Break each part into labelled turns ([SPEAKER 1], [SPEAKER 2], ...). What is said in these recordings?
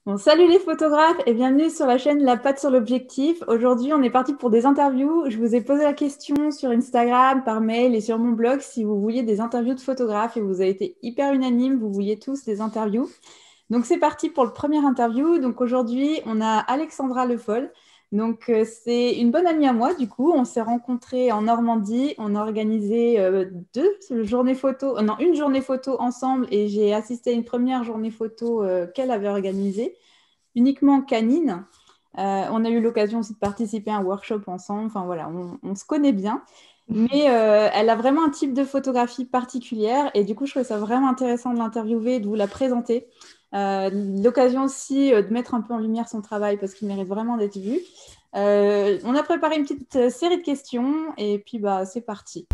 [SPEAKER 1] Bon, salut les photographes et bienvenue sur la chaîne La Patte sur l'objectif. Aujourd'hui, on est parti pour des interviews. Je vous ai posé la question sur Instagram, par mail et sur mon blog si vous vouliez des interviews de photographes et vous avez été hyper unanimes, vous vouliez tous des interviews. Donc c'est parti pour le premier interview. Donc aujourd'hui, on a Alexandra Le Foll. Donc c'est une bonne amie à moi du coup. On s'est rencontrés en Normandie. On a organisé une journée photo ensemble et j'ai assisté à une première journée photo qu'elle avait organisée, uniquement canine. On a eu l'occasion aussi de participer à un workshop ensemble. Enfin voilà, on se connaît bien. Mais elle a vraiment un type de photographie particulière et du coup, je trouvais ça vraiment intéressant de l'interviewer et de vous la présenter. L'occasion aussi de mettre un peu en lumière son travail parce qu'il mérite vraiment d'être vu. On a préparé une petite série de questions et puis bah, c'est parti.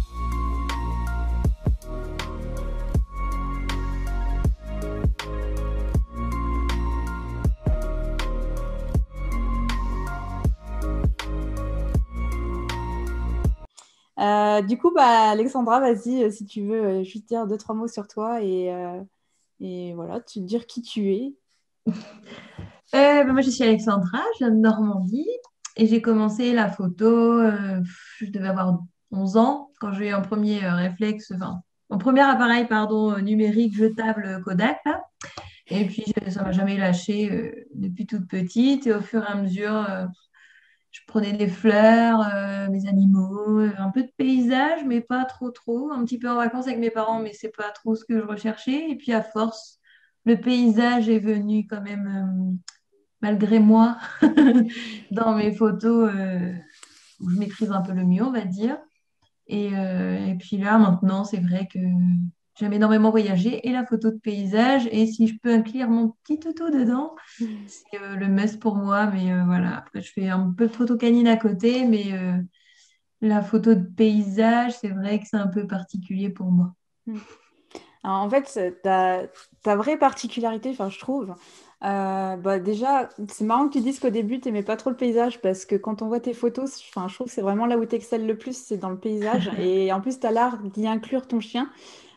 [SPEAKER 1] Du coup, bah, Alexandra, vas-y, si tu veux juste dire deux, trois mots sur toi et voilà, te dire qui tu es.
[SPEAKER 2] Moi, je suis Alexandra, je viens de Normandie et j'ai commencé la photo, je devais avoir 11 ans quand j'ai eu un premier réflexe, enfin, mon premier appareil pardon, numérique jetable Kodak, là. Et puis, ça m'a jamais lâché depuis toute petite. Et au fur et à mesure, je prenais des fleurs, mes animaux, un peu de paysage, mais pas trop, trop. Un petit peu en vacances avec mes parents, mais c'est pas trop ce que je recherchais. Et puis, à force, le paysage est venu quand même, malgré moi, dans mes photos où je maîtrise un peu le mieux, on va dire. Et puis là, maintenant, c'est vrai que j'aime énormément voyager et la photo de paysage. Et si je peux inclure mon petit toutou dedans, c'est le must pour moi. Mais voilà, après, je fais un peu de photo canine à côté, mais la photo de paysage, c'est vrai que c'est un peu particulier pour moi.
[SPEAKER 1] Alors, en fait, ta vraie particularité, enfin, je trouve, bah, déjà, c'est marrant que tu dises qu'au début, tu n'aimais pas trop le paysage parce que quand on voit tes photos, enfin, je trouve que c'est vraiment là où tu excelles le plus, c'est dans le paysage. Et en plus, tu as l'art d'y inclure ton chien.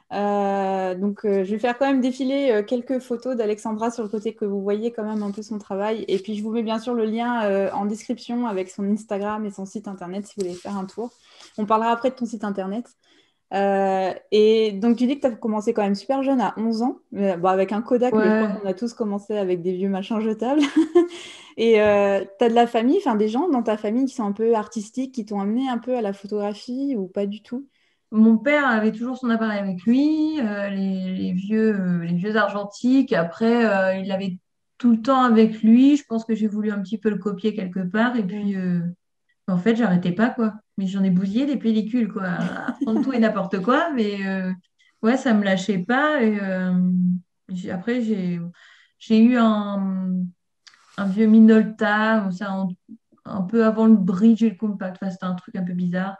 [SPEAKER 1] Je vais faire quand même défiler quelques photos d'Alexandra sur le côté que vous voyez quand même un peu son travail. Et puis, je vous mets bien sûr le lien en description avec son Instagram et son site internet si vous voulez faire un tour. On parlera après de ton site internet. Et donc, tu dis que tu as commencé quand même super jeune, à 11 ans, bon, avec un Kodak, mais je crois
[SPEAKER 2] Ouais.
[SPEAKER 1] qu'on a tous commencé avec des vieux machins jetables. Et tu as de la famille, enfin des gens dans ta famille qui sont un peu artistiques, qui t'ont amené un peu à la photographie ou pas du tout?
[SPEAKER 2] Mon père avait toujours son appareil avec lui, les vieux argentiques. Après, il avait tout le temps avec lui. Je pense que j'ai voulu un petit peu le copier quelque part. Et puis,
[SPEAKER 1] Mm.
[SPEAKER 2] en fait, j'arrêtais pas, quoi. Mais j'en ai bousillé des pellicules, quoi, à prendre tout et n'importe quoi. Mais ouais, ça me lâchait pas. Et après, j'ai eu un vieux Minolta, c'est un peu avant le bridge et le compact. Enfin, c'était un truc un peu bizarre.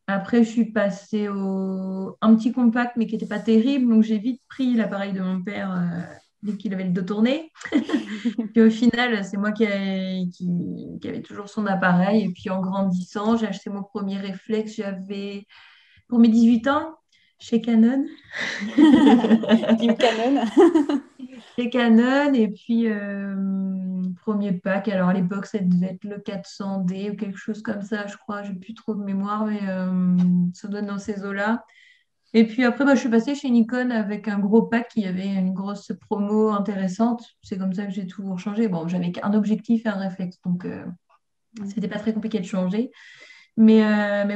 [SPEAKER 2] Après, je suis passée au un petit compact, mais qui n'était pas terrible. Donc, j'ai vite pris l'appareil de mon père dès qu'il avait le dos tourné. Puis au final, c'est moi qui avait toujours son appareil. Et puis en grandissant, j'ai acheté mon premier réflexe. J'avais, pour mes 18 ans, chez Canon.
[SPEAKER 1] Team Canon.
[SPEAKER 2] Chez Canon. Et puis, premier pack. Alors à l'époque, ça devait être le 400D ou quelque chose comme ça, je crois. J'ai plus trop de mémoire, mais ça doit être dans ces eaux-là. Et puis après, bah, je suis passée chez Nikon avec un gros pack qui avait une grosse promo intéressante. C'est comme ça que j'ai tout changé. Bon, j'avais qu'un objectif et un réflexe, donc c'était pas très compliqué de changer. Mais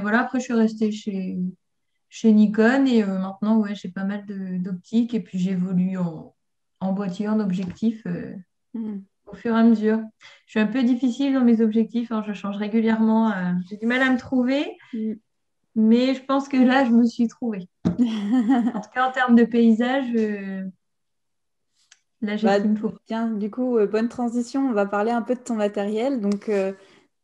[SPEAKER 2] voilà, après, je suis restée chez Nikon et maintenant, ouais, j'ai pas mal d'optiques et puis j'évolue en boîtier, en objectif
[SPEAKER 1] Mm.
[SPEAKER 2] au fur et à mesure. Je suis un peu difficile dans mes objectifs, hein, je change régulièrement. J'ai du mal à me trouver,
[SPEAKER 1] Mm.
[SPEAKER 2] mais je pense que là, je me suis trouvée. En tout cas, en termes de paysage, là, j'ai ce
[SPEAKER 1] Bah,
[SPEAKER 2] qu'il me faut.
[SPEAKER 1] tiens, du coup, bonne transition. On va parler un peu de ton matériel. Donc,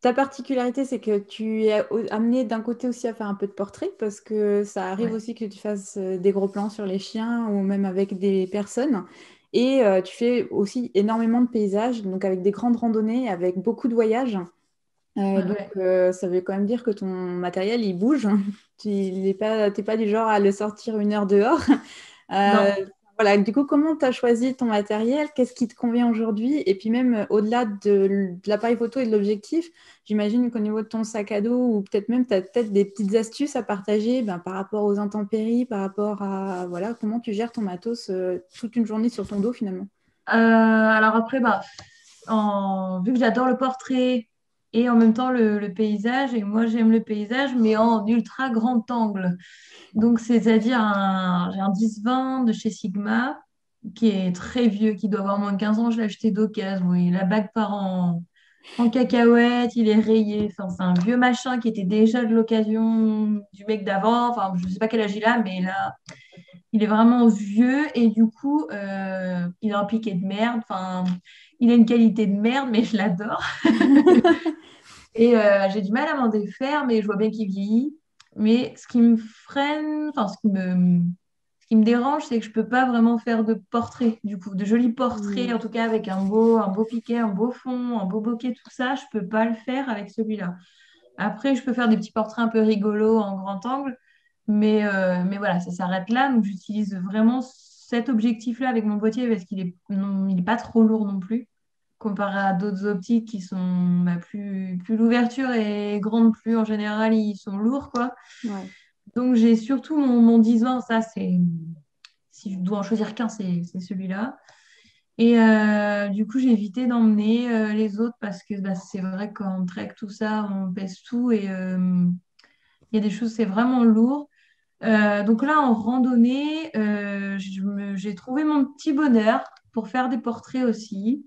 [SPEAKER 1] ta particularité, c'est que tu es amené d'un côté aussi à faire un peu de portrait parce que ça arrive
[SPEAKER 2] Ouais.
[SPEAKER 1] aussi que tu fasses des gros plans sur les chiens ou même avec des personnes. Et tu fais aussi énormément de paysages, donc avec des grandes randonnées, avec beaucoup de voyages.
[SPEAKER 2] Ouais, ouais.
[SPEAKER 1] Ça veut quand même dire que ton matériel, il bouge. Tu n'es pas du genre à le sortir une heure dehors. Euh,
[SPEAKER 2] Non.
[SPEAKER 1] voilà, du coup, comment tu as choisi ton matériel? Qu'est-ce qui te convient aujourd'hui? Et puis même au-delà de l'appareil photo et de l'objectif, j'imagine qu'au niveau de ton sac à dos, ou peut-être même, tu as peut-être des petites astuces à partager ben, par rapport aux intempéries, par rapport à voilà, comment tu gères ton matos toute une journée sur ton dos finalement.
[SPEAKER 2] Alors après, vu que j'adore le portrait et en même temps le paysage, et moi j'aime le paysage, mais en ultra grand angle. Donc, c'est-à-dire j'ai un 10-20 de chez Sigma qui est très vieux, qui doit avoir moins de 15 ans. Je l'ai acheté d'occasion. Oui, la bague part en cacahuète, il est rayé. Enfin, c'est un vieux machin qui était déjà de l'occasion du mec d'avant. Enfin, je ne sais pas quel âge il a, mais là, il est vraiment vieux et du coup, il a un piqué de merde. Enfin, il a une qualité de merde, mais je l'adore. Et j'ai du mal à m'en défaire, mais je vois bien qu'il vieillit. Mais ce qui me freine, enfin, ce qui me dérange, c'est que je peux pas vraiment faire de portraits, du coup, de jolis portraits,
[SPEAKER 1] Hmm.
[SPEAKER 2] en tout cas avec un beau piqué, un beau fond, un beau bokeh, tout ça, je peux pas le faire avec celui-là. Après, je peux faire des petits portraits un peu rigolos en grand angle, mais voilà, ça s'arrête là. Donc, j'utilise vraiment cet objectif-là avec mon boîtier parce qu'il est, non, il est pas trop lourd non plus comparé à d'autres optiques qui sont plus l'ouverture est grande, plus en général ils sont lourds, quoi.
[SPEAKER 1] Ouais.
[SPEAKER 2] Donc j'ai surtout mon 10-20, ça c'est, si je dois en choisir qu'un, c'est celui-là. Et du coup, j'ai évité d'emmener les autres parce que c'est vrai que quand on trek tout ça, on pèse tout et il y a des choses, c'est vraiment lourd. Donc là, en randonnée, j'ai trouvé mon petit bonheur pour faire des portraits aussi.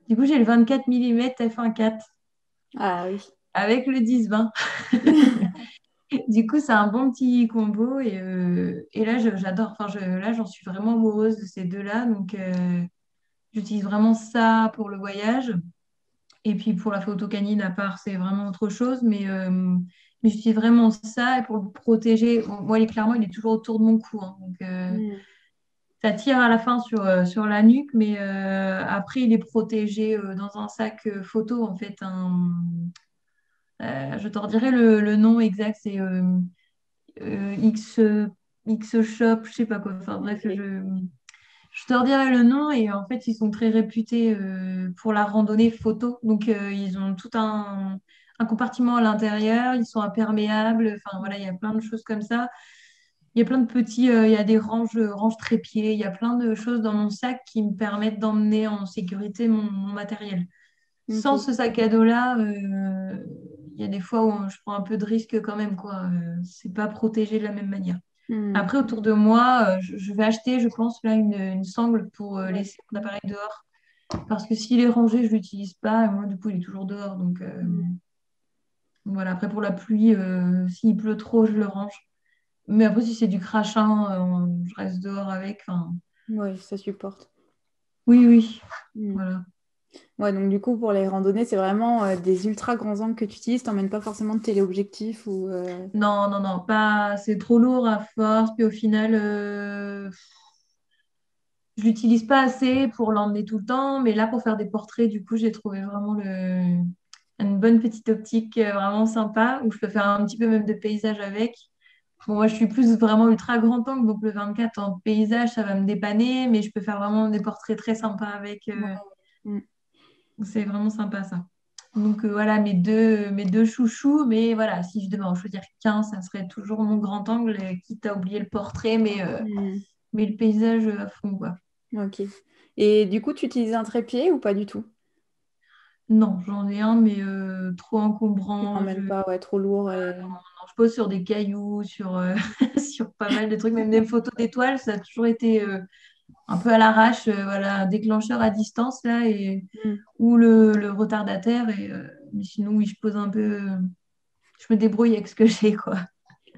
[SPEAKER 2] Du coup, j'ai le 24 mm f1.4
[SPEAKER 1] Ah oui.
[SPEAKER 2] avec le 10-20. Du coup, c'est un bon petit combo et là, j'adore. Enfin, là, j'en suis vraiment amoureuse de ces deux-là. Donc, j'utilise vraiment ça pour le voyage. Et puis, pour la photo canine, à part, c'est vraiment autre chose. Mais j'utilise vraiment ça et pour le protéger. Bon, moi, clairement, il est toujours autour de mon cou, hein. Donc,
[SPEAKER 1] Hmm.
[SPEAKER 2] ça tire à la fin sur la nuque. Mais après, il est protégé dans un sac photo, en fait, je te redirai le nom exact, c'est X, X Shop, je sais pas quoi. Enfin bref,
[SPEAKER 1] Ok.
[SPEAKER 2] je te redirai le nom et en fait, ils sont très réputés pour la randonnée photo. Donc, ils ont tout un compartiment à l'intérieur, ils sont imperméables. Enfin voilà, il y a plein de choses comme ça. Il y a plein de petits, il y a des ranges trépieds, il y a plein de choses dans mon sac qui me permettent d'emmener en sécurité mon matériel. Sans
[SPEAKER 1] Ok.
[SPEAKER 2] ce sac à dos-là, il y a des fois où je prends un peu de risque quand même, quoi. C'est pas protégé de la même manière.
[SPEAKER 1] Hmm.
[SPEAKER 2] Après, autour de moi, je vais acheter, je pense, là, une sangle pour
[SPEAKER 1] Ouais.
[SPEAKER 2] laisser mon appareil dehors. Parce que s'il est rangé, je ne l'utilise pas. Et moi, du coup, il est toujours dehors. Donc,
[SPEAKER 1] Hmm.
[SPEAKER 2] voilà. Après, pour la pluie, s'il pleut trop, je le range. Mais après, si c'est du crachin, je reste dehors avec. Enfin,
[SPEAKER 1] Ouais, ça supporte.
[SPEAKER 2] oui, oui.
[SPEAKER 1] Hmm.
[SPEAKER 2] Voilà.
[SPEAKER 1] Ouais, donc du coup, pour les randonnées, c'est vraiment des ultra grands angles que tu utilises. T'emmènes pas forcément de téléobjectif ou.
[SPEAKER 2] Non, non, non, pas. C'est trop lourd à force. Puis au final, je l'utilise pas assez pour l'emmener tout le temps, mais là, pour faire des portraits, du coup, j'ai trouvé vraiment une bonne petite optique vraiment sympa où je peux faire un petit peu même de paysage avec. Bon, moi, je suis plus vraiment ultra grand angle, donc le 24 en paysage, ça va me dépanner, mais je peux faire vraiment des portraits très sympas avec.
[SPEAKER 1] Ouais. Hmm.
[SPEAKER 2] C'est vraiment sympa ça. Donc voilà, mes deux chouchous, mais voilà, si je devais en choisir qu'un, ça serait toujours mon grand angle, quitte à oublier le portrait,
[SPEAKER 1] Hmm.
[SPEAKER 2] mais le paysage à fond, quoi.
[SPEAKER 1] Ok. Et du coup, tu utilises un trépied ou pas du tout?
[SPEAKER 2] Non, j'en ai un, mais trop
[SPEAKER 1] Tu
[SPEAKER 2] encombrant.
[SPEAKER 1] n'emmènes pas, ouais, trop lourd et.
[SPEAKER 2] Je pose sur des cailloux, sur pas mal de trucs, même des photos d'étoiles, ça a toujours été un peu à l'arrache, voilà, un déclencheur à distance là,
[SPEAKER 1] Hmm.
[SPEAKER 2] ou le retardataire. Mais sinon, oui, je pose un peu, je me débrouille avec ce que j'ai, quoi.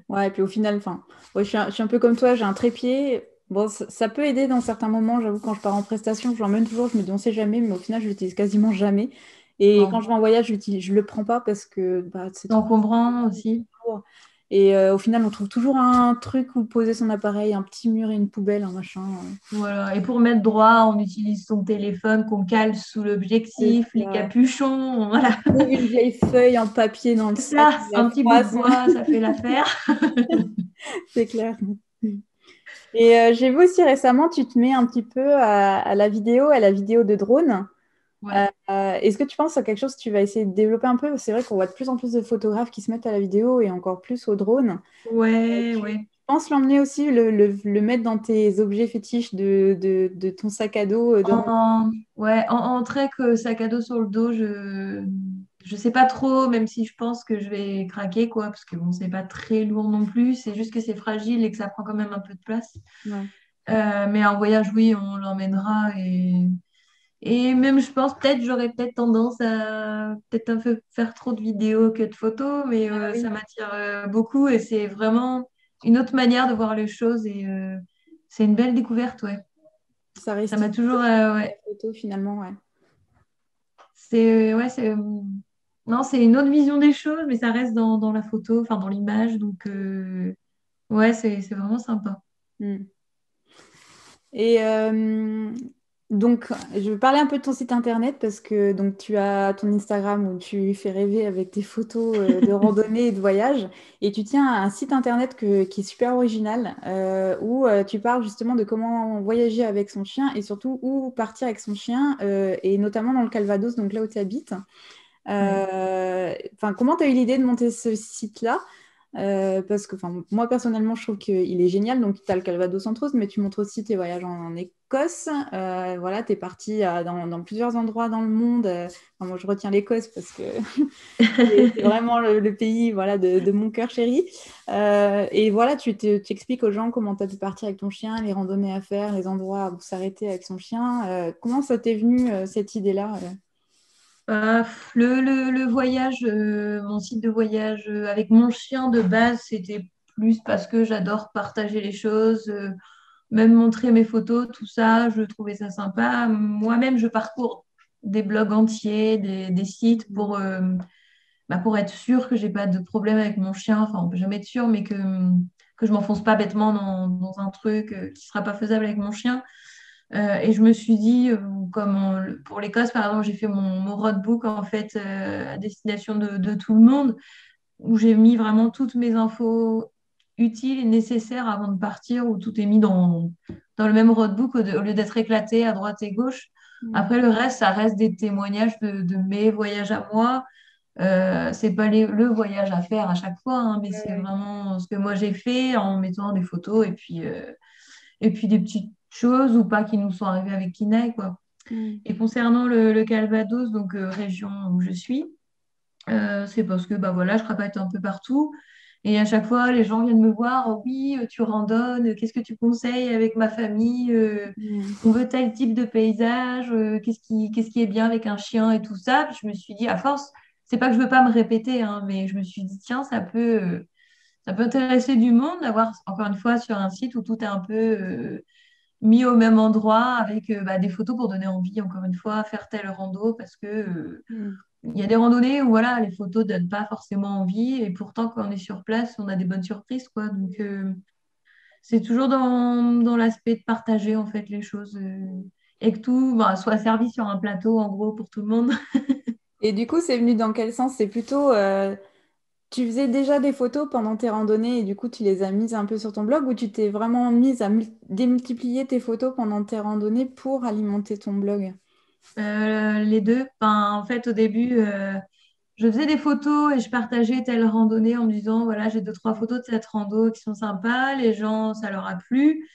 [SPEAKER 1] Ouais, et puis au final, enfin, ouais, je suis un peu comme toi, j'ai un trépied. Bon, ça peut aider dans certains moments, j'avoue, quand je pars en prestation, je l'emmène toujours, je me dis on sait jamais, mais au final, je l'utilise quasiment jamais. Et quand
[SPEAKER 2] Non.
[SPEAKER 1] je vais en voyage, je le prends pas parce que bah, c'est trop
[SPEAKER 2] Encombrant aussi.
[SPEAKER 1] lourd. Et au final, on trouve toujours un truc où poser son appareil, un petit mur et une poubelle, un machin.
[SPEAKER 2] Voilà. Et pour mettre droit, on utilise son téléphone qu'on cale sous
[SPEAKER 1] C'est
[SPEAKER 2] l'objectif, les
[SPEAKER 1] ça.
[SPEAKER 2] capuchons, voilà.
[SPEAKER 1] Trouve une vieille feuille en papier dans le
[SPEAKER 2] C'est
[SPEAKER 1] sac,
[SPEAKER 2] ça,
[SPEAKER 1] on la
[SPEAKER 2] un petit bout de
[SPEAKER 1] froisse,
[SPEAKER 2] bois, ça fait l'affaire.
[SPEAKER 1] c'est clair. Et j'ai vu aussi récemment, tu te mets un petit peu à la vidéo de drone.
[SPEAKER 2] Ouais,
[SPEAKER 1] Est-ce que tu penses à quelque chose que tu vas essayer de développer un peu? C'est vrai qu'on voit de plus en plus de photographes qui se mettent à la vidéo et encore plus au drone.
[SPEAKER 2] ouais,
[SPEAKER 1] Tu
[SPEAKER 2] ouais.
[SPEAKER 1] penses l'emmener aussi, le mettre dans tes objets fétiches de ton sac à dos de randonnée?
[SPEAKER 2] Ouais, en trek, sac à dos sur le dos, je sais pas trop, même si je pense que je vais craquer, quoi, parce que bon, c'est pas très lourd non plus, c'est juste que c'est fragile et que ça prend quand même un peu de place.
[SPEAKER 1] Ouais.
[SPEAKER 2] Mais en voyage, oui, on l'emmènera et même, je pense, peut-être, j'aurais peut-être tendance à peut-être un peu faire trop de vidéos que de photos, mais
[SPEAKER 1] Ah
[SPEAKER 2] ça
[SPEAKER 1] oui,
[SPEAKER 2] m'attire beaucoup et c'est vraiment une autre manière de voir les choses et c'est une belle découverte, ouais.
[SPEAKER 1] ça
[SPEAKER 2] Ça
[SPEAKER 1] reste
[SPEAKER 2] m'a toujours,
[SPEAKER 1] la
[SPEAKER 2] ouais,
[SPEAKER 1] photo finalement, ouais.
[SPEAKER 2] ouais, non, c'est une autre vision des choses, mais ça reste dans la photo, enfin dans l'image, donc ouais, c'est vraiment sympa.
[SPEAKER 1] Hmm. Et donc, je vais parler un peu de ton site internet parce que donc tu as ton Instagram où tu fais rêver avec tes photos de randonnée et de voyage. Et tu tiens à un site internet qui est super original où tu parles justement de comment voyager avec son chien et surtout où partir avec son chien et notamment dans le Calvados, donc là où tu habites.
[SPEAKER 2] Ouais.
[SPEAKER 1] Enfin, comment tu as eu l'idée de monter ce site-là? Parce que moi personnellement je trouve qu'il est génial, donc tu as le Calvados entre autres, mais tu montres aussi tes voyages en Écosse. Voilà, tu es parti dans plusieurs endroits dans le monde. Moi je retiens l'Écosse parce que c'est vraiment le pays voilà, de mon cœur chéri. Et voilà, tu expliques aux gens comment tu as pu partir avec ton chien, les randonnées à faire, les endroits où s'arrêter avec son chien. Comment ça t'est venu cette idée-là
[SPEAKER 2] Le voyage, mon site de voyage avec mon chien de base, c'était plus parce que j'adore partager les choses, même montrer mes photos, tout ça, je trouvais ça sympa. Moi-même, je parcours des blogs entiers, des sites pour être sûre que j'ai pas de problème avec mon chien. Enfin, on peut jamais être sûr, mais que je m'enfonce pas bêtement dans un truc qui sera pas faisable avec mon chien. Et je me suis dit, pour l'Écosse, par exemple, j'ai fait mon roadbook en fait à destination de tout le monde, où j'ai mis vraiment toutes mes infos utiles et nécessaires avant de partir, où tout est mis dans le même roadbook au lieu d'être éclaté à droite et gauche.
[SPEAKER 1] Mm.
[SPEAKER 2] Après, le reste, ça reste des témoignages de mes voyages à moi. C'est pas le voyage à faire à chaque fois, hein, mais c'est
[SPEAKER 1] Ouais,
[SPEAKER 2] vraiment ce que moi j'ai fait en mettant des photos et puis des petites choses ou pas qui nous sont arrivées avec Kinaï, quoi.
[SPEAKER 1] ouais.
[SPEAKER 2] Et concernant le Calvados, donc région où je suis, c'est parce que bah voilà, je travaille un peu partout. Et à chaque fois, les gens viennent me voir, oh oui, tu randonnes, qu'est-ce que tu conseilles avec ma famille?
[SPEAKER 1] Mm.
[SPEAKER 2] On veut tel type de paysage, qu'est-ce qui est bien avec un chien et tout ça. Puis je me suis dit, à force, c'est pas que je veux pas me répéter, hein, mais je me suis dit, tiens, ça peut intéresser du monde d'avoir, encore une fois, sur un site où tout est un peu mis au même endroit avec bah, des photos pour donner envie, encore une fois, faire tel rando parce que
[SPEAKER 1] Mm.
[SPEAKER 2] il y a des randonnées où voilà, les photos donnent pas forcément envie et pourtant quand on est sur place, on a des bonnes surprises quoi. Donc c'est toujours dans l'aspect de partager en fait les choses et que tout bah, soit servi sur un plateau en gros pour tout le monde.
[SPEAKER 1] Et du coup, c'est venu dans quel sens? C'est plutôt, tu faisais déjà des photos pendant tes randonnées et du coup, tu les as mises un peu sur ton blog ou tu t'es vraiment mise à démultiplier tes photos pendant tes randonnées pour alimenter ton blog?
[SPEAKER 2] Les deux. Enfin, en fait, au début, je faisais des photos et je partageais telle randonnée en me disant, voilà, j'ai deux, trois photos de cette rando qui sont sympas, les gens, ça leur a plu.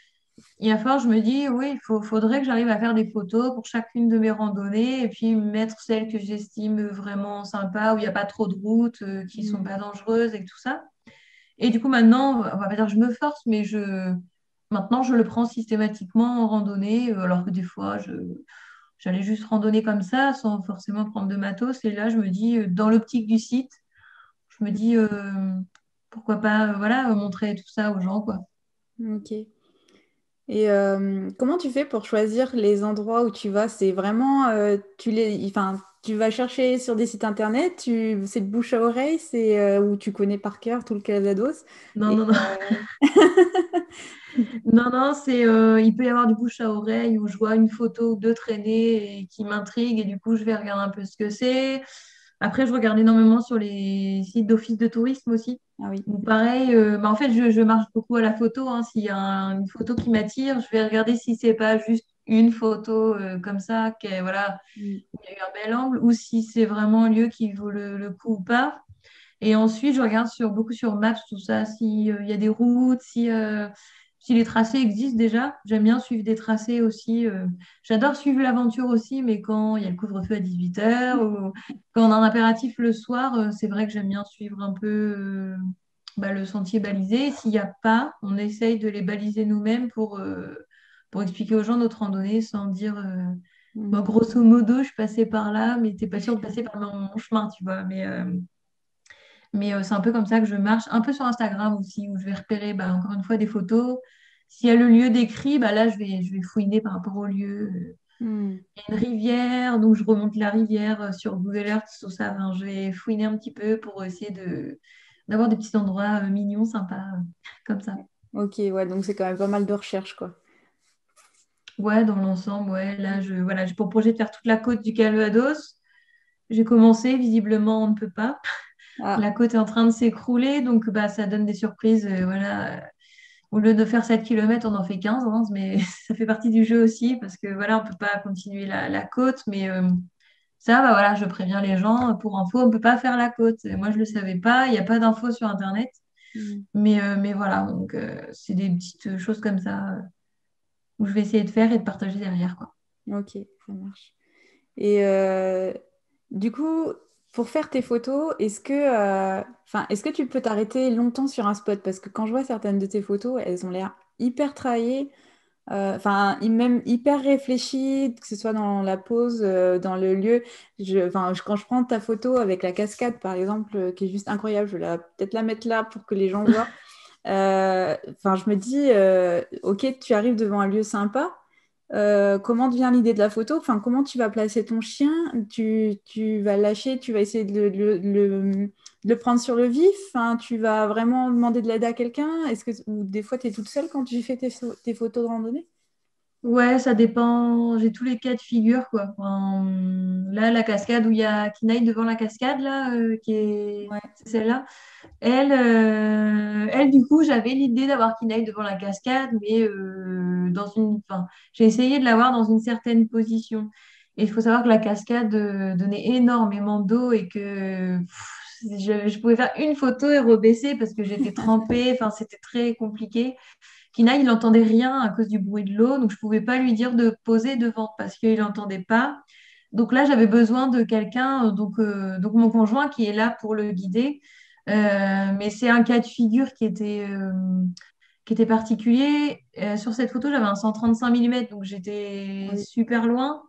[SPEAKER 2] Et à force, je me dis, oui, faudrait que j'arrive à faire des photos pour chacune de mes randonnées et puis mettre celles que j'estime vraiment sympas, où il n'y a pas trop de routes, qui sont
[SPEAKER 1] Mm.
[SPEAKER 2] pas dangereuses et tout ça. Et du coup, maintenant, on va pas dire que je me force, mais maintenant, je le prends systématiquement en randonnée, alors que des fois, j'allais juste randonner comme ça, sans forcément prendre de matos. Et là, je me dis, dans l'optique du site, je me dis, pourquoi pas, voilà, montrer tout ça aux gens, quoi.
[SPEAKER 1] Ok. Et comment tu fais pour choisir les endroits où tu vas? C'est vraiment, enfin, tu vas chercher sur des sites internet, c'est de bouche à oreille, c'est où tu connais par cœur tout le Calvados.
[SPEAKER 2] Non,
[SPEAKER 1] Et,
[SPEAKER 2] non, non. Non, non, il peut y avoir du bouche à oreille où je vois une photo ou deux traîner et qui m'intrigue et du coup je vais regarder un peu ce que c'est. Après, je regarde énormément sur les sites d'office de tourisme aussi.
[SPEAKER 1] Ah oui.
[SPEAKER 2] Ou pareil, en fait, je marche beaucoup à la photo, hein. S'il y a une photo qui m'attire, je vais regarder si c'est pas juste une photo comme ça, voilà,
[SPEAKER 1] Mm.
[SPEAKER 2] où il y a eu un bel angle, ou si c'est vraiment un lieu qui vaut le coup ou pas. Et ensuite, je regarde beaucoup sur Maps, tout ça, s'il y a des routes, si les tracés existent déjà. J'aime bien suivre des tracés aussi. J'adore suivre l'aventure aussi, mais quand il y a le couvre-feu à 18h ou quand on a un impératif le soir, c'est vrai que j'aime bien suivre un peu le sentier balisé. S'il n'y a pas, on essaye de les baliser nous-mêmes pour expliquer aux gens notre randonnée sans dire, bon,
[SPEAKER 1] Mm.
[SPEAKER 2] grosso modo, je passais par là, mais t'es pas sûr de passer par mon chemin, tu vois. Mais c'est un peu comme ça que je marche, un peu sur Instagram aussi, où je vais repérer, bah, encore une fois, des photos. S'il y a le lieu décrit, bah, là, je vais fouiner par rapport au lieu.
[SPEAKER 1] Mm.
[SPEAKER 2] Il y a une rivière, donc je remonte la rivière sur Google Earth, tout ça. Enfin, je vais fouiner un petit peu pour essayer d'avoir des petits endroits mignons, sympas, comme ça.
[SPEAKER 1] Ok, ouais, donc c'est quand même pas mal de recherche, quoi.
[SPEAKER 2] Ouais, dans l'ensemble, ouais. Là,
[SPEAKER 1] Mm.
[SPEAKER 2] voilà, j'ai pour projet de faire toute la côte du Calvados. J'ai commencé, visiblement, on ne peut pas.
[SPEAKER 1] Ah,
[SPEAKER 2] La côte est en train de s'écrouler, donc bah, ça donne des surprises. Voilà. Au lieu de faire 7 kilomètres, on en fait 15, hein, mais ça fait partie du jeu aussi, parce que voilà, on ne peut pas continuer la côte, mais ça, bah, voilà, je préviens les gens, pour info, on ne peut pas faire la côte. Et moi, je ne le savais pas, il n'y a pas d'infos sur Internet,
[SPEAKER 1] mm.
[SPEAKER 2] mais voilà, donc c'est des petites choses comme ça où je vais essayer de faire et de partager derrière, quoi.
[SPEAKER 1] Ok, ça marche. Et du coup, pour faire tes photos, est-ce que tu peux t'arrêter longtemps sur un spot? Parce que quand je vois certaines de tes photos, elles ont l'air hyper travaillées, même hyper réfléchies, que ce soit dans la pose, dans le lieu. Quand je prends ta photo avec la cascade, par exemple, qui est juste incroyable, je vais peut-être la mettre là pour que les gens voient. Je me dis, ok, tu arrives devant un lieu sympa. Comment te vient l'idée de la photo? Enfin, comment tu vas placer ton chien? Tu vas le lâcher, tu vas essayer de le prendre sur le vif. Enfin, tu vas vraiment demander de l'aide à quelqu'un? Ou des fois, tu es toute seule quand tu fais tes photos de randonnée?
[SPEAKER 2] Ouais, ça dépend. J'ai tous les cas de figure, quoi. Enfin, là, la cascade où il y a Kinaï devant la cascade, là,
[SPEAKER 1] Ouais.
[SPEAKER 2] c'est celle-là. Du coup, j'avais l'idée d'avoir Kinaï devant la cascade, mais enfin, j'ai essayé de l'avoir dans une certaine position. Et il faut savoir que la cascade donnait énormément d'eau et que je pouvais faire une photo et rebaisser parce que j'étais trempée. Enfin, c'était très compliqué. Kina, il n'entendait rien à cause du bruit de l'eau, donc je ne pouvais pas lui dire de poser devant parce qu'il n'entendait pas. Donc là, j'avais besoin de quelqu'un, donc mon conjoint qui est là pour le guider. Mais c'est un cas de figure qui était particulier. Sur cette photo, j'avais un 135 mm, donc j'étais
[SPEAKER 1] Oui.
[SPEAKER 2] super loin.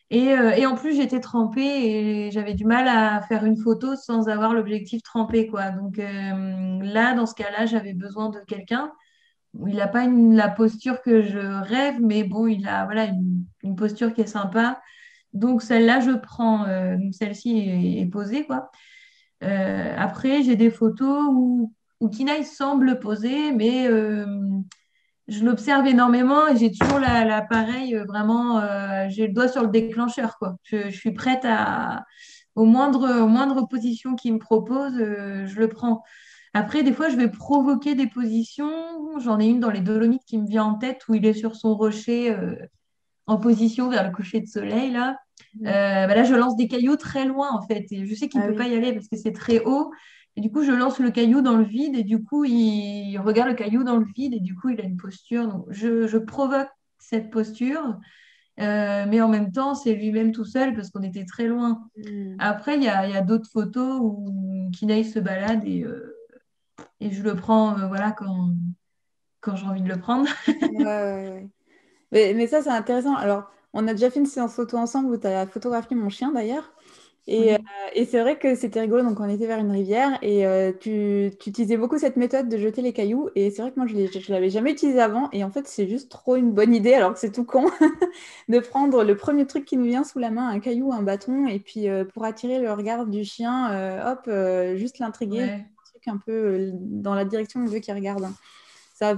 [SPEAKER 2] Et en plus, j'étais trempée et j'avais du mal à faire une photo sans avoir l'objectif trempé, quoi. Donc là, dans ce cas-là, j'avais besoin de quelqu'un. Il n'a pas la posture que je rêve, mais bon, il a voilà, une posture qui est sympa. Donc celle-là, je prends. Donc celle-ci est posée, quoi. Après, j'ai des photos où Kinaï semble poser, mais je l'observe énormément et j'ai toujours l'appareil vraiment, j'ai le doigt sur le déclencheur, quoi. Je suis prête aux moindres positions qu'il me propose, je le prends. Après, des fois, je vais provoquer des positions. J'en ai une dans les Dolomites qui me vient en tête où il est sur son rocher en position vers le coucher de soleil, là.
[SPEAKER 1] Mm.
[SPEAKER 2] Bah là, je lance des cailloux très loin, en fait. Et je sais qu'il
[SPEAKER 1] Ah
[SPEAKER 2] ne peut pas
[SPEAKER 1] oui.
[SPEAKER 2] y aller parce que c'est très haut. Et du coup, je lance le caillou dans le vide et du coup, il regarde le caillou dans le vide et du coup, il a une posture. Donc, je provoque cette posture, mais en même temps, c'est lui-même tout seul parce qu'on était très loin.
[SPEAKER 1] Mm.
[SPEAKER 2] Après, il y a d'autres photos où Kinaï se balade et je le prends voilà, quand j'ai envie de le prendre.
[SPEAKER 1] Ouais, ouais, ouais. Mais ça, c'est intéressant. Alors, on a déjà fait une séance photo ensemble où tu as photographié mon chien d'ailleurs. Et, euh,
[SPEAKER 2] Oui.
[SPEAKER 1] et c'est vrai que c'était rigolo. Donc, on était vers une rivière et tu utilisais beaucoup cette méthode de jeter les cailloux. Et c'est vrai que moi, je l'avais jamais utilisé avant. Et en fait, c'est juste trop une bonne idée, alors que c'est tout con, de prendre le premier truc qui nous vient sous la main, un caillou, un bâton. Et puis, pour attirer le regard du chien, hop, juste l'intriguer,
[SPEAKER 2] Ouais.
[SPEAKER 1] un truc un peu dans la direction où on veut qu'il regarde. Ça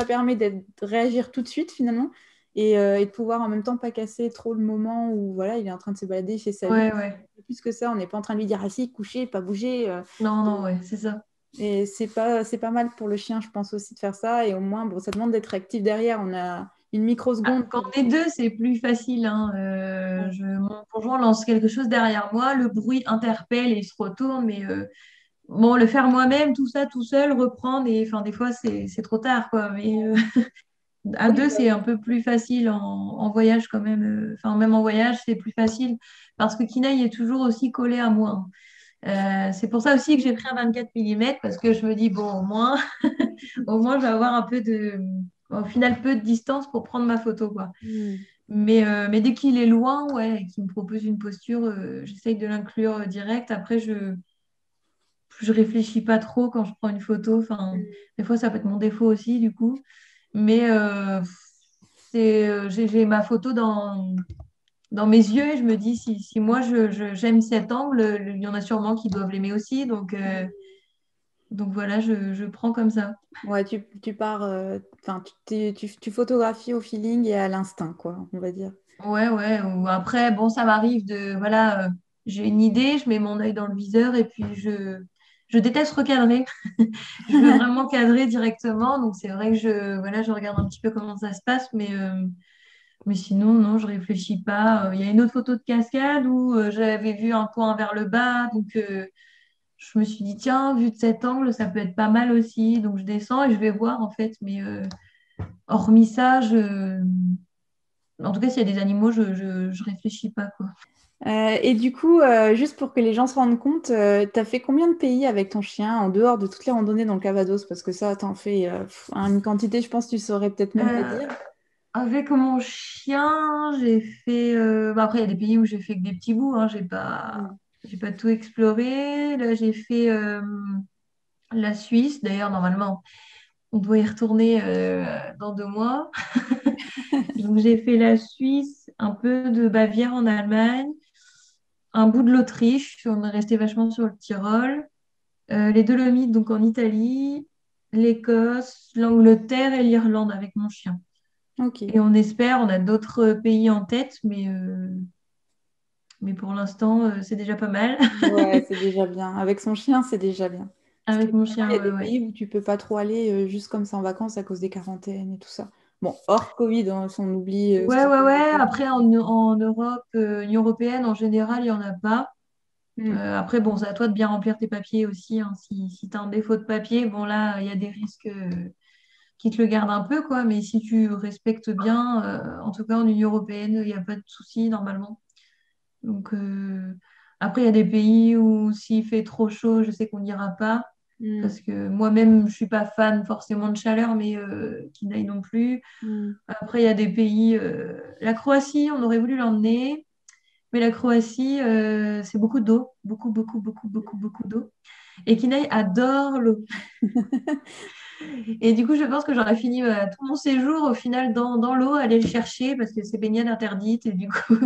[SPEAKER 1] permet de réagir tout de suite finalement. et de pouvoir en même temps pas casser trop le moment où voilà, il est en train de se balader chez sa vie.
[SPEAKER 2] Ouais, ouais.
[SPEAKER 1] Plus que ça, on n'est pas en train de lui dire assis, coucher, pas bouger.
[SPEAKER 2] Non, non,
[SPEAKER 1] Et,
[SPEAKER 2] ouais, c'est ça.
[SPEAKER 1] et c'est pas mal pour le chien, je pense aussi de faire ça. Et au moins, bon, ça demande d'être actif derrière. On a une
[SPEAKER 2] Ah,
[SPEAKER 1] microseconde
[SPEAKER 2] quand
[SPEAKER 1] pour.
[SPEAKER 2] on est deux, c'est plus facile, hein. Mon conjoint lance quelque chose derrière moi, le bruit interpelle et il se retourne, mais bon, le faire moi-même, tout ça, tout seul, reprendre, et enfin, des fois, c'est trop tard, quoi. Mais à
[SPEAKER 1] Oui,
[SPEAKER 2] deux,
[SPEAKER 1] bah
[SPEAKER 2] c'est un
[SPEAKER 1] oui.
[SPEAKER 2] peu plus facile en voyage quand même. Enfin, même en voyage, c'est plus facile parce que Kinaï est toujours aussi collé à moi. C'est pour ça aussi que j'ai pris un 24 mm parce que je me dis, bon, au moins, je vais avoir un peu au final, peu de distance pour prendre ma photo, quoi.
[SPEAKER 1] Hmm.
[SPEAKER 2] Mais dès qu'il est loin, ouais, et qu'il me propose une posture, j'essaye de l'inclure direct. Après, je réfléchis pas trop quand je prends une photo. Enfin, des fois, ça peut être mon défaut aussi, du coup. Mais j'ai ma photo dans mes yeux et je me dis, si moi, j'aime cet angle, il y en a sûrement qui doivent l'aimer aussi. Donc voilà, je prends comme ça.
[SPEAKER 1] Ouais, tu pars, enfin, tu photographies au feeling et à l'instinct, quoi, on va dire.
[SPEAKER 2] Ouais, ouais. Ou après, bon, ça m'arrive de, voilà, j'ai une idée, je mets mon œil dans le viseur et puis je déteste recadrer. Je veux vraiment cadrer directement. Donc c'est vrai que voilà, je regarde un petit peu comment ça se passe, mais sinon, non, je réfléchis pas. Il y a une autre photo de cascade où j'avais vu un point vers le bas, donc je me suis dit, tiens, vu de cet angle, ça peut être pas mal aussi. Donc je descends et je vais voir en fait, mais hormis ça, en tout cas, s'il y a des animaux, je réfléchis pas, quoi.
[SPEAKER 1] Et du coup, juste pour que les gens se rendent compte, t'as fait combien de pays avec ton chien en dehors de toutes les randonnées dans le Calvados? Parce que ça, t'en fais une quantité, je pense que tu saurais peut-être même pas
[SPEAKER 2] Euh,
[SPEAKER 1] dire.
[SPEAKER 2] Avec mon chien, j'ai fait. Bah, après, il y a des pays où j'ai fait que des petits bouts, hein,
[SPEAKER 1] Mm.
[SPEAKER 2] j'ai pas tout exploré. Là, j'ai fait la Suisse. D'ailleurs, normalement, on doit y retourner dans 2 mois. Donc, j'ai fait la Suisse, un peu de Bavière en Allemagne, un bout de l'Autriche. On est resté vachement sur le Tyrol. Les Dolomites, donc en Italie, l'Écosse, l'Angleterre et l'Irlande avec mon chien.
[SPEAKER 1] Ok.
[SPEAKER 2] Et on a d'autres pays en tête, mais pour l'instant, c'est déjà pas mal.
[SPEAKER 1] Ouais, c'est déjà bien. Avec son chien, c'est déjà bien. Parce
[SPEAKER 2] Avec mon
[SPEAKER 1] qu'évidemment, il y
[SPEAKER 2] chien,
[SPEAKER 1] a des
[SPEAKER 2] ouais, ouais.
[SPEAKER 1] pays où tu peux pas trop aller juste comme ça en vacances à cause des quarantaines et tout ça. Bon, hors Covid, hein, si on oublie ce
[SPEAKER 2] Ouais,
[SPEAKER 1] qui
[SPEAKER 2] ouais,
[SPEAKER 1] est
[SPEAKER 2] ouais.
[SPEAKER 1] Covid.
[SPEAKER 2] Après, en Europe, Union européenne, en général, il n'y en a pas.
[SPEAKER 1] Mm.
[SPEAKER 2] Après, bon, c'est à toi de bien remplir tes papiers aussi, hein. Si tu as un défaut de papier, bon, là, il y a des risques qui te le gardent un peu, quoi. Mais si tu respectes bien, en tout cas en Union européenne, il n'y a pas de souci normalement. Donc, après, il y a des pays où s'il fait trop chaud, je sais qu'on n'ira pas.
[SPEAKER 1] Mm.
[SPEAKER 2] Parce que moi-même, je ne suis pas fan forcément de chaleur, mais Kinaï non plus.
[SPEAKER 1] Mm.
[SPEAKER 2] Après, il y a des pays. La Croatie, on aurait voulu l'emmener. Mais la Croatie, c'est beaucoup d'eau. Beaucoup, beaucoup, beaucoup, beaucoup, beaucoup d'eau. Et Kinaï adore l'eau. Et du coup, je pense que j'aurais fini tout mon séjour au final dans l'eau, aller le chercher parce que c'est baignade interdite. Et du coup,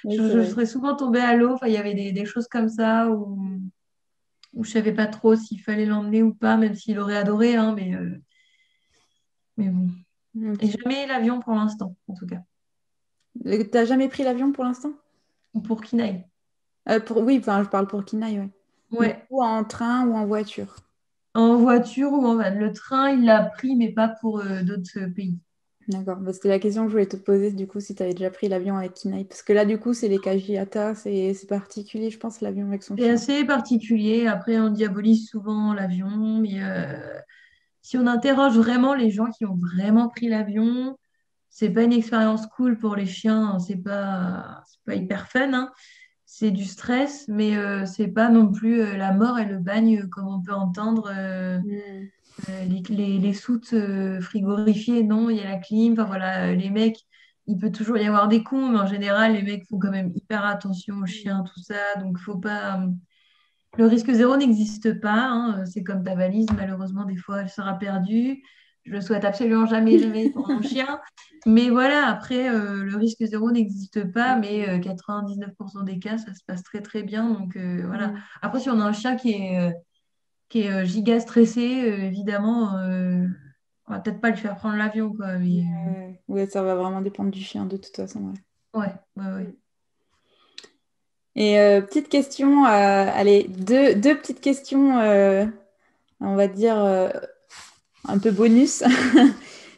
[SPEAKER 1] Oui, c'est
[SPEAKER 2] je
[SPEAKER 1] vrai.
[SPEAKER 2] serais souvent tombée à l'eau. Enfin, il y avait des choses comme ça où je savais pas trop s'il fallait l'emmener ou pas, même s'il aurait adoré, hein, mais bon. Et
[SPEAKER 1] Ok.
[SPEAKER 2] jamais l'avion pour l'instant, en tout cas.
[SPEAKER 1] T'as jamais pris l'avion pour l'instant?
[SPEAKER 2] Ou pour Kinaï.
[SPEAKER 1] Oui, enfin, je parle pour Kinaï, ouais. Mais
[SPEAKER 2] Ouais.
[SPEAKER 1] ou en train ou en voiture.
[SPEAKER 2] En voiture ou en van. Le train, il l'a pris, mais pas pour d'autres pays.
[SPEAKER 1] D'accord. Bah, c'était la question que je voulais te poser, du coup, si tu avais déjà pris l'avion avec Kinaï. Parce que là, du coup, c'est les Kajiata, c'est particulier, je pense, l'avion avec son
[SPEAKER 2] C'est
[SPEAKER 1] chien.
[SPEAKER 2] assez particulier. Après, on diabolise souvent l'avion, mais si on interroge vraiment les gens qui ont vraiment pris l'avion, c'est pas une expérience cool pour les chiens, hein. C'est pas hyper fun, hein. C'est du stress, mais c'est pas non plus la mort et le bagne comme on peut entendre
[SPEAKER 1] Mm.
[SPEAKER 2] les soutes frigorifiées, non, il y a la clim, enfin voilà, les mecs, il peut toujours y avoir des cons, mais en général, les mecs font quand même hyper attention aux chiens, tout ça, donc faut pas. Le risque zéro n'existe pas, hein. C'est comme ta valise, malheureusement, des fois, elle sera perdue. Je le souhaite absolument jamais, jamais pour mon chien. Mais voilà, après, le risque zéro n'existe pas, mais 99% des cas, ça se passe très, très bien. Donc voilà.
[SPEAKER 1] Mm.
[SPEAKER 2] Après, si on a un chien qui est giga stressé, évidemment, On va peut-être pas lui faire prendre l'avion, quoi. Mais
[SPEAKER 1] Ouais, ça va vraiment dépendre du chien de toute façon. Ouais.
[SPEAKER 2] ouais, ouais, ouais.
[SPEAKER 1] Et petite question, allez, deux petites questions, on va dire un peu bonus.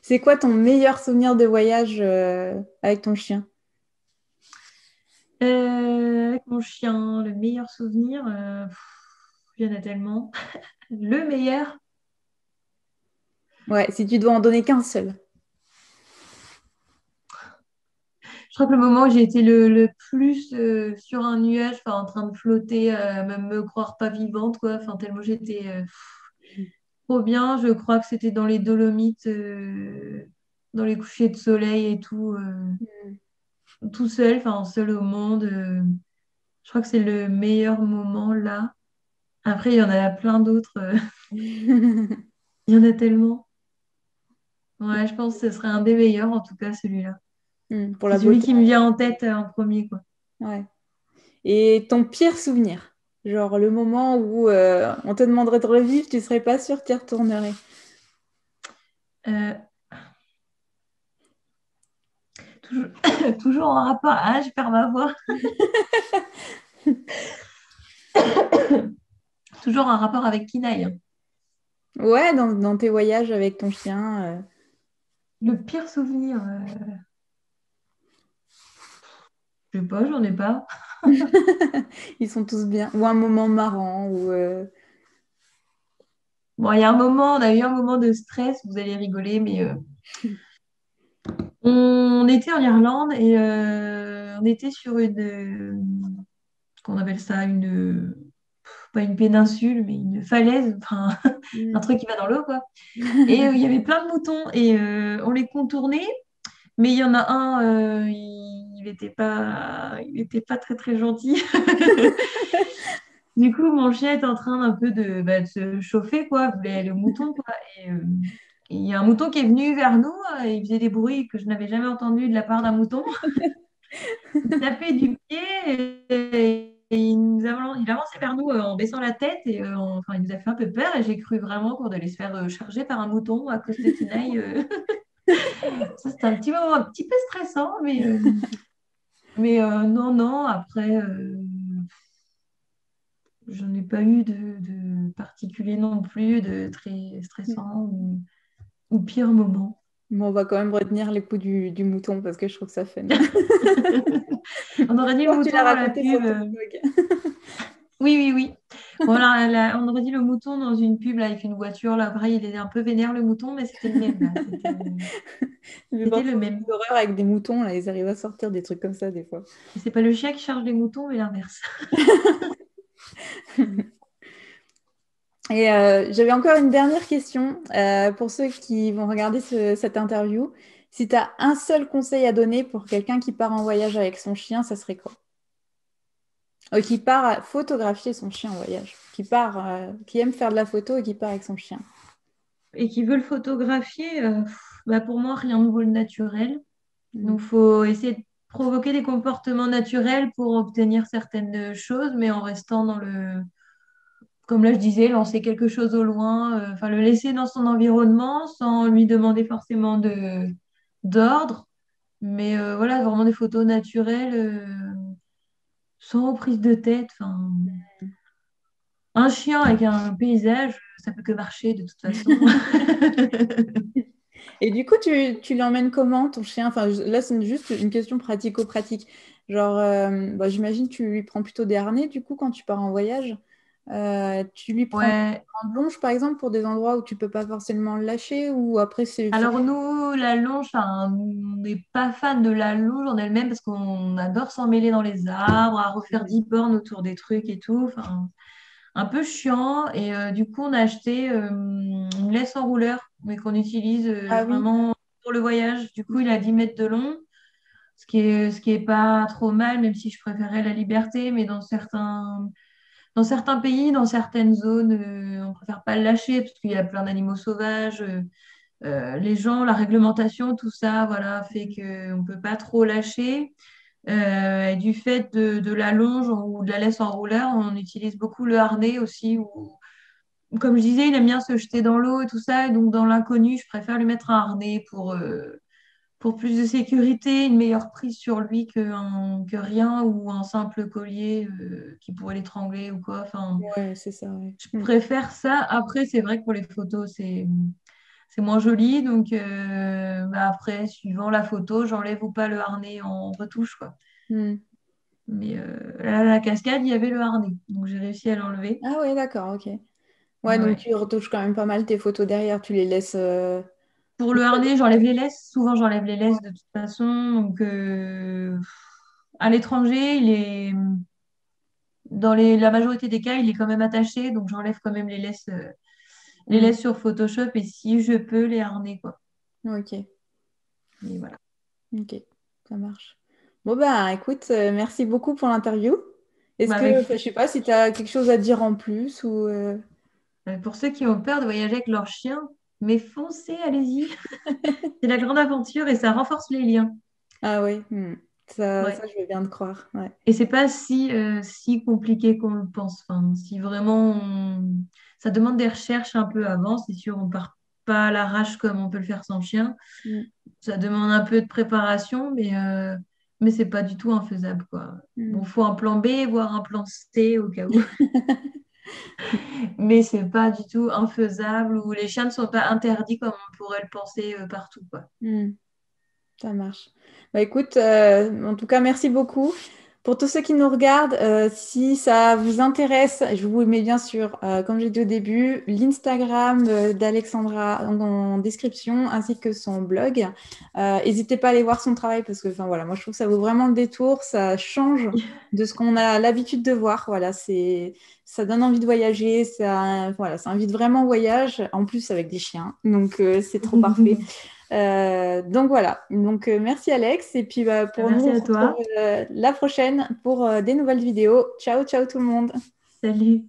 [SPEAKER 1] C'est quoi ton meilleur souvenir de voyage avec ton chien?
[SPEAKER 2] Avec mon chien, le meilleur souvenir, il y en a tellement. Le meilleur,
[SPEAKER 1] Ouais, si tu dois en donner qu'un seul.
[SPEAKER 2] je crois que le moment où j'ai été le plus sur un nuage, enfin, en train de flotter, même me croire pas vivante, quoi. Enfin, tellement j'étais trop bien. Je crois que c'était dans les Dolomites, dans les couchers de soleil et tout, tout seul, enfin, seul au monde. Je crois que c'est le meilleur moment là. Après, il y en a plein d'autres. Il y en a tellement. Ouais, je pense que ce serait un des meilleurs, en tout cas, celui-là.
[SPEAKER 1] Pour
[SPEAKER 2] C'est
[SPEAKER 1] la
[SPEAKER 2] celui
[SPEAKER 1] beauté.
[SPEAKER 2] qui me vient en tête en premier, quoi.
[SPEAKER 1] Ouais. Et ton pire souvenir? Genre le moment où on te demanderait de revivre, tu serais pas sûr que tu y retournerais.
[SPEAKER 2] Euh, toujours, toujours en rapport. Ah, je perds ma voix. Toujours en rapport avec Kinaï, hein.
[SPEAKER 1] Ouais, dans tes voyages avec ton chien.
[SPEAKER 2] Le pire souvenir, je sais pas, j'en ai pas.
[SPEAKER 1] Ils sont tous bien. Ou un moment marrant. Ou,
[SPEAKER 2] Bon, il y a un moment, on a eu un moment de stress, vous allez rigoler, mais on était en Irlande et on était sur qu'on appelle ça pas une péninsule, mais une falaise, enfin, un
[SPEAKER 1] Mm.
[SPEAKER 2] truc qui va dans l'eau, quoi. Et il y avait plein de moutons et on les contournait, mais il y en a un, il était pas très très gentil. Du coup, mon chien est en train un peu de se chauffer, quoi, il voulait aller au mouton, quoi. Et il y a un mouton qui est venu vers nous, il faisait des bruits que je n'avais jamais entendus de la part d'un mouton. Il tapait du pied et il avançait vers nous en baissant la tête et enfin, il nous a fait un peu peur et j'ai cru vraiment qu'on allait se faire charger par un mouton à cause de Kinaï. Ça, c'était un petit moment un petit peu stressant, mais non, non, après, j'en ai pas eu de particulier non plus, de très stressant ou pire moment.
[SPEAKER 1] Bon, on va quand même retenir les coups du mouton parce que je trouve ça fun.
[SPEAKER 2] On aurait dit le
[SPEAKER 1] J'espère que tu l'as
[SPEAKER 2] mouton dans la
[SPEAKER 1] raconté sur
[SPEAKER 2] pub.
[SPEAKER 1] ton blog.
[SPEAKER 2] Oui, oui, oui. Bon, on aurait dit le mouton dans une pub là, avec une voiture. Là, pareil, il est un peu vénère le mouton, mais c'était le même là.
[SPEAKER 1] Je
[SPEAKER 2] C'était
[SPEAKER 1] pense
[SPEAKER 2] le
[SPEAKER 1] aux
[SPEAKER 2] même.
[SPEAKER 1] films d'horreur avec des moutons, là, ils arrivent à sortir des trucs comme ça des fois.
[SPEAKER 2] Et c'est pas le chien qui charge les moutons, mais l'inverse.
[SPEAKER 1] Et j'avais encore une dernière question pour ceux qui vont regarder cette interview. Si tu as un seul conseil à donner pour quelqu'un qui part en voyage avec son chien, ça serait quoi? Qui part photographier son chien en voyage, qui aime faire de la photo et qui part avec son chien.
[SPEAKER 2] Et qui veut le photographier, bah pour moi, rien ne vaut le naturel.
[SPEAKER 1] Mm.
[SPEAKER 2] Donc, il faut essayer de provoquer des comportements naturels pour obtenir certaines choses, mais en restant dans comme là je disais, lancer quelque chose au loin, enfin le laisser dans son environnement sans lui demander forcément d'ordre. Mais voilà, vraiment des photos naturelles, sans prise de tête. Enfin, un chien avec un paysage, ça peut que marcher de toute façon.
[SPEAKER 1] Et du coup, tu l'emmènes comment, ton chien? Enfin, là, c'est juste une question pratico-pratique. Genre, bah, j'imagine que tu lui prends plutôt des harnais, du coup, quand tu pars en voyage. Tu lui prends
[SPEAKER 2] Ouais.
[SPEAKER 1] un longe, par exemple, pour des endroits où tu peux pas forcément le lâcher, ou après, c'est sur...
[SPEAKER 2] Alors nous, la longe, enfin, on n'est pas fan de la longe en elle-même parce qu'on adore s'emmêler dans les arbres, à refaire 10 bornes autour des trucs et tout. Enfin, un peu chiant. Et du coup, on a acheté une laisse enrouleur, mais qu'on utilise
[SPEAKER 1] Ah oui.
[SPEAKER 2] vraiment pour le voyage. Du coup, il a 10 mètres de long, ce qui est pas trop mal, même si je préférais la liberté. Mais dans certains pays, dans certaines zones, on préfère pas le lâcher parce qu'il y a plein d'animaux sauvages. Les gens, la réglementation, tout ça, voilà, fait qu'on ne peut pas trop lâcher. Et du fait de la longe ou de la laisse en rouleur, on utilise beaucoup le harnais aussi, comme je disais, il aime bien se jeter dans l'eau et tout ça. Et donc, dans l'inconnu, je préfère lui mettre un harnais pour plus de sécurité, une meilleure prise sur lui que rien ou un simple collier qui pourrait l'étrangler ou quoi. Enfin,
[SPEAKER 1] Ouais, c'est ça, ouais.
[SPEAKER 2] je préfère ça. Après, c'est vrai que pour les photos, c'est moins joli. Donc, bah après, suivant la photo, j'enlève ou pas le harnais en retouche, quoi.
[SPEAKER 1] Mm.
[SPEAKER 2] Mais là, la cascade, il y avait le harnais. Donc, j'ai réussi à l'enlever.
[SPEAKER 1] Ah ouais, d'accord, ok. Ouais, donc
[SPEAKER 2] Ouais.
[SPEAKER 1] tu retouches quand même pas mal tes photos derrière, tu les laisses.
[SPEAKER 2] Pour le harnais, j'enlève les laisses. Souvent, j'enlève les laisses
[SPEAKER 1] Ouais.
[SPEAKER 2] de toute façon. Donc, à l'étranger, la majorité des cas, il est quand même attaché. Donc, j'enlève quand même les
[SPEAKER 1] Mm.
[SPEAKER 2] laisses sur Photoshop. Et si je peux, les harnais, quoi.
[SPEAKER 1] Ok,
[SPEAKER 2] Et voilà.
[SPEAKER 1] ok, ça marche. Bon, bah écoute, merci beaucoup pour l'interview. Est-ce
[SPEAKER 2] Bah,
[SPEAKER 1] que,
[SPEAKER 2] avec
[SPEAKER 1] enfin, je sais pas si tu as quelque chose à dire en plus ou.
[SPEAKER 2] Pour ceux qui ont peur de voyager avec leur chien, mais foncez, allez-y. C'est la grande aventure et ça renforce les liens.
[SPEAKER 1] Ah oui, ça,
[SPEAKER 2] Ouais.
[SPEAKER 1] je veux bien te croire. Ouais.
[SPEAKER 2] Et c'est pas si compliqué qu'on le pense. Enfin, si vraiment ça demande des recherches un peu avant, c'est sûr, on part pas à l'arrache comme on peut le faire sans chien.
[SPEAKER 1] Mm.
[SPEAKER 2] Ça demande un peu de préparation, mais c'est pas du tout infaisable, quoi. Bon,
[SPEAKER 1] Mm.
[SPEAKER 2] faut un plan B, voire un plan C au cas où. Mais c'est pas du tout infaisable ou les chiens ne sont pas interdits comme on pourrait le penser partout, quoi.
[SPEAKER 1] Mm. Ça marche. Bah écoute, en tout cas, merci beaucoup. Pour tous ceux qui nous regardent, si ça vous intéresse, je vous mets bien sûr, comme j'ai dit au début, l'Instagram d'Alexandra en description, ainsi que son blog. N'hésitez pas à aller voir son travail parce que, enfin voilà, moi je trouve que ça vaut vraiment le détour. Ça change de ce qu'on a l'habitude de voir. Voilà, ça donne envie de voyager. Voilà, ça invite vraiment au voyage. En plus avec des chiens, donc c'est trop parfait. Donc voilà, donc merci Alex, et puis bah, pour nous
[SPEAKER 2] Merci
[SPEAKER 1] on
[SPEAKER 2] à
[SPEAKER 1] se retrouve
[SPEAKER 2] toi.
[SPEAKER 1] la prochaine pour des nouvelles vidéos. Ciao, ciao tout le monde.
[SPEAKER 2] Salut.